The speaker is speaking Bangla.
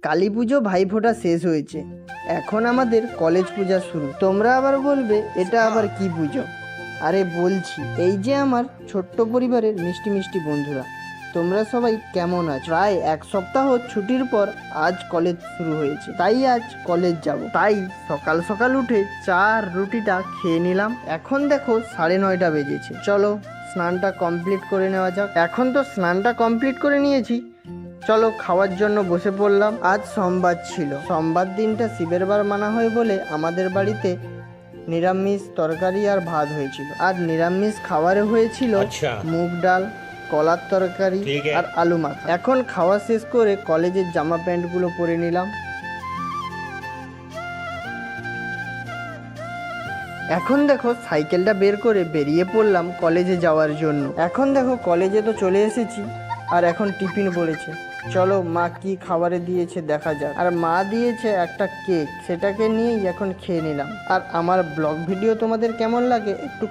কালী পুজো ভাইফোঁটা শেষ হয়েছে, এখন আমাদের কলেজ পূজা শুরু। তোমরা আবার বলবে এটা আবার কি পুজো? আরে বলছি, এই যে আমার ছোট্ট পরিবারের মিষ্টি মিষ্টি বন্ধুরা, তোমরা সবাই কেমন আছো? প্রায় এক সপ্তাহ ছুটির পর আজ কলেজ শুরু হয়েছে, তাই আজ কলেজ যাব। তাই সকাল সকাল উঠে চা আর রুটিটা খেয়ে নিলাম। এখন দেখো 9:30 বেজেছে, চলো স্নানটা কমপ্লিট করে নেওয়া যাক। এখন তো স্নানটা কমপ্লিট করে নিয়েছি, চলো খাওয়ার জন্য বসে পড়লাম। আজ সোমবার ছিল, সোমবার দিনটা শিবের বার মানা হয় বলে আমাদের বাড়িতে নিরামিষ তরকারি আর ভাত হয়েছিল। আর নিরামিষ খাবারে হয়েছিল মুগ ডাল, কলার তরকারি আর আলু মাখা। এখন খাওয়া শেষ করে কলেজের জামা প্যান্টগুলো পরে নিলাম। এখন দেখো সাইকেলটা বের করে বেরিয়ে পড়লাম কলেজে যাওয়ার জন্য। এখন দেখো কলেজে তো চলে এসেছি, আর এখন টিফিন পড়েছে, চলো মা কি খাবারে দিয়েছে দেখা যাক। আর মা দিয়েছে একটা কেক, সেটাকে নিয়েই এখন খেয়ে নিলাম। আর আমার ব্লগ ভিডিও তোমাদের কেমন লাগে একটু